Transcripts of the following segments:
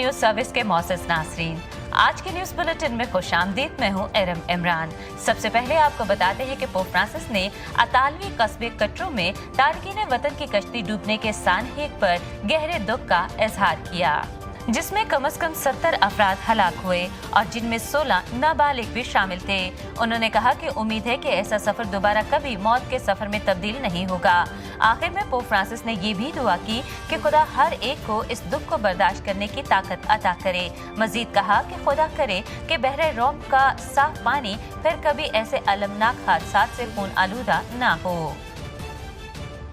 News service के मौजूद नाज़रीन, आज के न्यूज बुलेटिन में खुशामदीद। मैं हूं एरम इमरान। सबसे पहले आपको बताते हैं कि पोप फ्रांसिस ने अतालवी कस्बे कटरू में तारकीन वतन की कश्ती डूबने के सानहीक पर गहरे दुख का इजहार किया, जिसमें कम से कम 70 अफराद हलाक हुए और जिनमें 16 नाबालिग भी शामिल थे। उन्होंने कहा कि उम्मीद है कि ऐसा सफर दोबारा कभी मौत के सफर में तब्दील नहीं होगा। आखिर में पोप फ्रांसिस ने ये भी दुआ की कि खुदा हर एक को इस दुख को बर्दाश्त करने की ताकत अता करे। मजीद कहा कि खुदा करे कि बहरे रोम का साफ पानी फिर कभी ऐसे अलमनाक हादसात से खून आलूदा ना हो।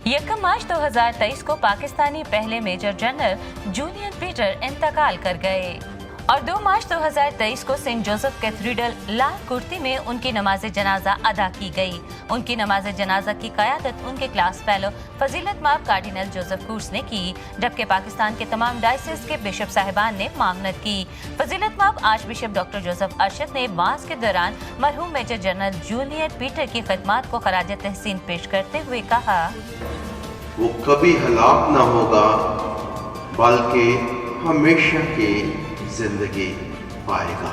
1 मार्च 2023 को पाकिस्तानी पहले मेजर जनरल जूलियन पीटर इंतकाल कर गए और 2 मार्च 2023 को सेंट जोसेफ कैथेड्रल लाल कुर्ती में उनकी नमाज जनाजा अदा की गई। उनकी नमाज जनाजा की क़यादत उनके क्लास फेलो फजीलत माब कार्डिनल जोसेफ कूर्स ने की, जबकि पाकिस्तान के तमाम डायसिस के बिशप साहिबान ने मामनत की। फजीलत माब arch bishop doctor Joseph Arshad ने वाज के दौरान मरहूम मेजर जनरल जूलियन पीटर की खिदमत को खराज तहसीन पेश करते हुए कहा, वो कभी हलाक न होगा बल्कि हमेशा की जिंदगी पाएगा।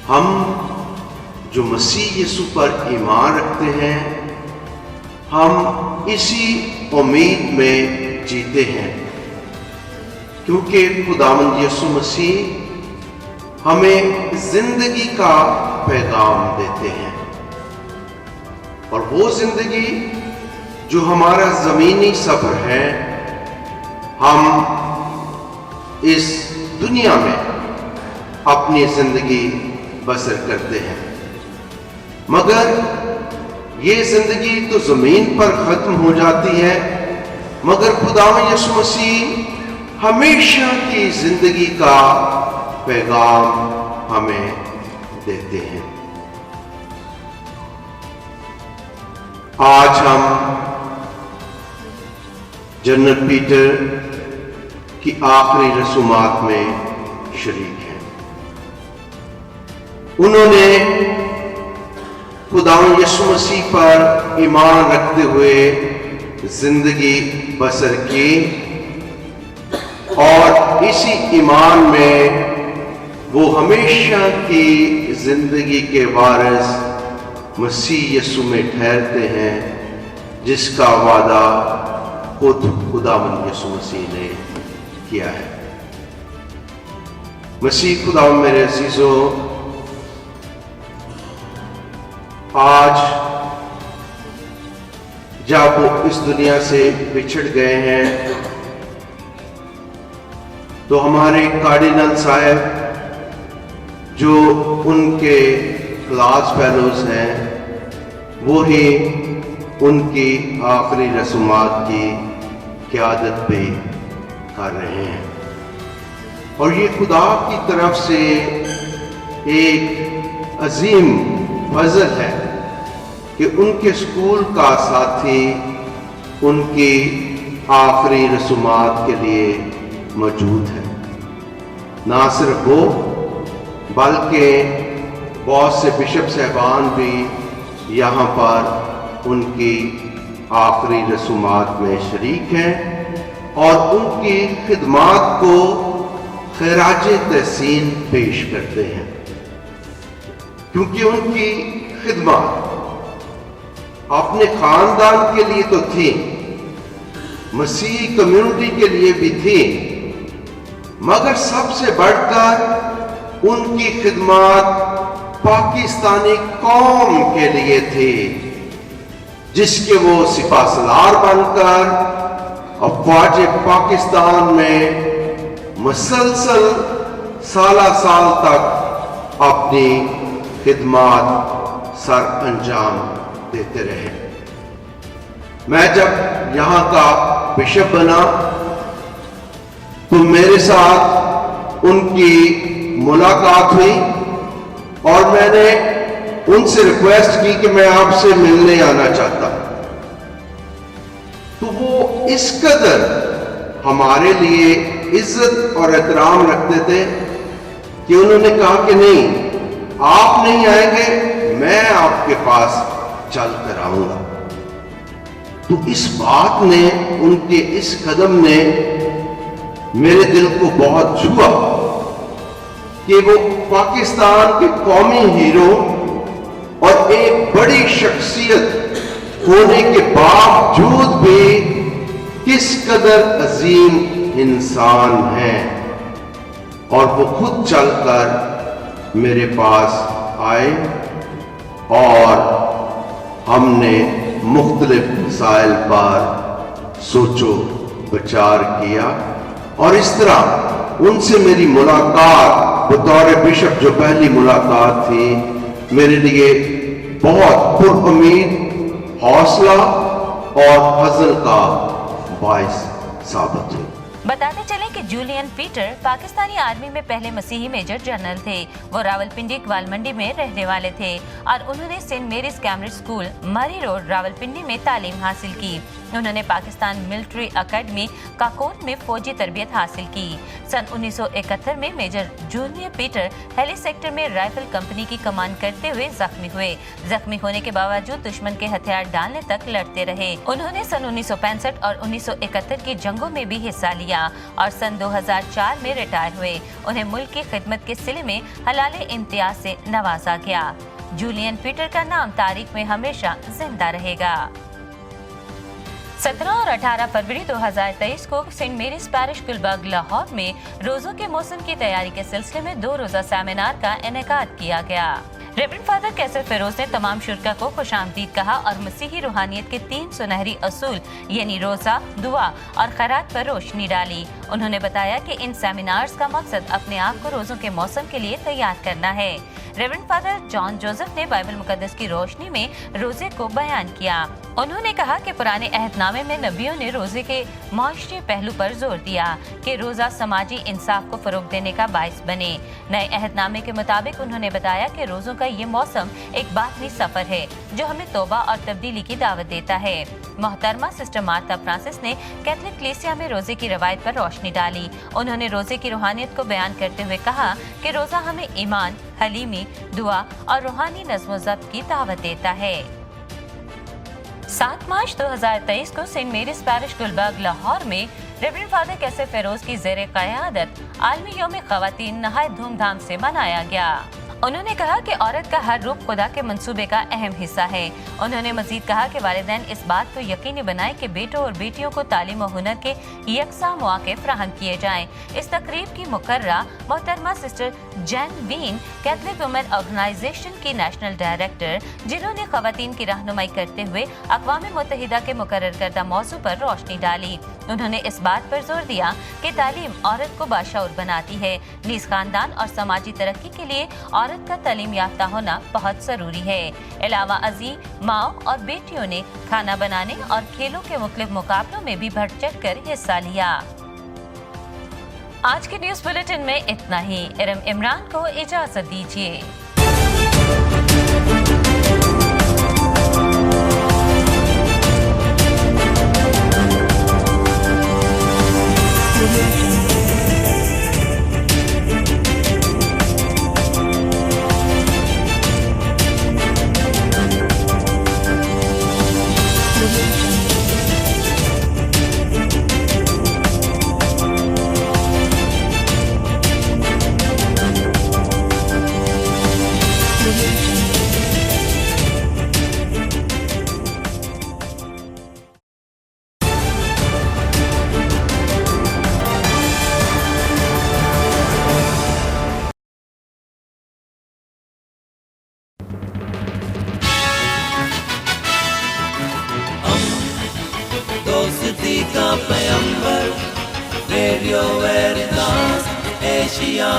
हम जो मसीह यीशु पर ईमान रखते हैं, हम इसी उम्मीद में जीते हैं, क्योंकि खुदावंद यीशु मसीह हमें जिंदगी का पैगाम देते हैं और वो जिंदगी जो हमारा जमीनी सफर है, हम इस दुनिया में अपनी जिंदगी बसर करते हैं, मगर ये जिंदगी तो जमीन पर खत्म हो जाती है, मगर खुदावंद यीशु मसीह हमेशा की जिंदगी का पैगाम हमें देते हैं। आज हम जनरल पीटर की आखिरी रसूमात में शरीक हैं। उन्होंने खुदावंद यीशु मसीह पर ईमान रखते हुए जिंदगी बसर की और इसी ईमान में वो हमेशा की जिंदगी के वारिस मसीह यीशु में ठहरते हैं, जिसका वादा खुद खुदावंद यीशु मसीह ने किया है। मसीह खुदावंद मेरे अजीजों, आज जब वो इस दुनिया से बिछड़ गए हैं, तो हमारे कार्डिनल साहब जो उनके क्लास फेलोज हैं, वो ही उनकी आखिरी रसूमात की क़यादत भी कर रहे हैं और ये खुदा की तरफ से एक अजीम फजल है कि उनके स्कूल का साथी उनकी आखिरी रसूमात के लिए मौजूद है। ना सिर्फ वो बल्कि बहुत से बिशप साहबान भी यहाँ पर उनकी आखिरी रसूमात में शरीक हैं और उनकी खिदमत को खराज तहसीन पेश करते हैं, क्योंकि उनकी खिदमत अपने खानदान के लिए तो थी, मसीही कम्युनिटी के लिए भी थी, मगर सबसे बढ़कर उनकी खिदमत पाकिस्तानी कौम के लिए थी, जिसके वो सिपाहसालार बनकर अफवाज पाकिस्तान में मुसलसल साला साल तक अपनी खिदमत सर अंजाम देते रहे। मैं जब यहाँ का बिशप बना तो मेरे साथ उनकी मुलाकात हुई और मैंने उनसे रिक्वेस्ट की कि मैं आपसे मिलने आना चाहता हूं। तो वो इस कदर हमारे लिए इज्जत और एहतराम रखते थे कि उन्होंने कहा कि नहीं, आप नहीं आएंगे, मैं आपके पास चल कर आऊंगा। तो इस बात ने, उनके इस कदम ने मेरे दिल को बहुत छुआ कि वो पाकिस्तान के कौमी हीरो और एक बड़ी शख्सियत होने के बावजूद भी किस कदर अजीम इंसान हैं, और वो खुद चलकर मेरे पास आए और हमने मुख्तलिफ मसाइल पर सोचो विचार किया, और इस तरह उनसे मेरी मुलाकात बतौर बिशप जो पहली मुलाकात थी मेरे लिए बहुत पुरुम्मीद, हौसला और हज़न का बाइस साबित हुई। बताते चले कि जूलियन पीटर पाकिस्तानी आर्मी में पहले मसीही मेजर जनरल थे। वो रावलपिंडी ग्वालमंडी में रहने वाले थे और उन्होंने सेंट मेरीज कैम्ब्रिज स्कूल मरी रोड रावलपिंडी में तालीम हासिल की। उन्होंने पाकिस्तान मिलिट्री अकेडमी काकोट में फौजी तरबियत हासिल की। सन 1971 में major Julian Peter Haley sector में राइफल कंपनी की कमान करते हुए जख्मी हुए। जख्मी होने के बावजूद दुश्मन के हथियार डालने तक लड़ते रहे। उन्होंने सन 1965 और 1971 की जंगों में भी हिस्सा लिया और सन 2004 में रिटायर हुए। उन्हें मुल्क की खिदमत के सिले में हलाले इम्तियाज से नवाजा गया। जूलियन पीटर का नाम तारीख में हमेशा जिंदा रहेगा। 17 और 18 फरवरी 2023 को saint Mary's parish Gulberg Lahore में रोजों के मौसम की तैयारी के सिलसिले में 2 रोजा सेमिनार का इनेकाद किया गया। रेवरेंड फादर कैसर फेरोज ने तमाम शुरका को खुशामदीद कहा और मसीही रूहानियत के 3 सुनहरी असूल यानी रोजा, दुआ और खैरात पर रोशनी डाली। उन्होंने बताया कि इन सेमिनार्स का मकसद अपने आप को रोजों के मौसम के लिए तैयार करना है। रेवरेंड फादर जॉन जोसेफ ने बाइबल मुकद्दस की रोशनी में रोजे को बयान किया। उन्होंने कहा कि पुराने अहदनामे में नबियों ने रोजे के माशरी पहलू पर जोर दिया कि रोजा समाजी इंसाफ को फरोग देने का बाइस बने। नए अहदनामे के मुताबिक उन्होंने बताया कि रोजों का ये मौसम एक बातनी सफर है जो हमें तौबा और तब्दीली की दावत देता है। मोहतरमा सिस्टर मार्था फ्रांसिस ने कैथलिक कलीसिया में रोजे की रवायत पर रोशनी डाली। उन्होंने रोजे की रूहानियत को बयान करते हुए कहा कि रोजा हमें ईमान, हलीमी, दुआ और रूहानी नज़्म ज़ब्त की दावत देता है। 7 मार्च 2023 को saint Mary's parish Gulberg Lahore में रेवरेंड फादर कैसर फेरोज की ज़ेरे क़यादत आलमी यौम ख़वातीन नहायत धूमधाम से मनाया गया। उन्होंने कहा कि औरत का हर रूप खुदा के मंसूबे का अहम हिस्सा है। उन्होंने मजीद कहा कि वालिदैन इस बात को यकीनी बनाएं कि बेटों और बेटियों को तालीम और हुनर के यकसा मौके फराहम किए जाएं। इस तकरीब की मुकर्रा मोहतरमा sister Jane Bean Catholic women organisation की नेशनल डायरेक्टर, जिन्होंने खवातीन की रहनुमाई करते हुए अक़वाम मुत्तहिदा के मुकर्रर करदा मौजू पर रोशनी डाली। उन्होंने इस बात पर जोर दिया कि तालीम औरत को बाशऊर बनाती है। नीज़ खानदान और समाजी तरक्की के लिए औरत का तालीम याफ्ता होना बहुत जरूरी है। अलावा अजी माओ और बेटियों ने खाना बनाने और खेलों के मुख्तलिफ मुकाबलों में भी बढ़ चढ़ कर हिस्सा लिया। आज के न्यूज़ बुलेटिन में इतना ही। एरम इमरान को इजाजत दीजिए। दोस्ती का पैगंबर, रेडियो वेरितास एशिया।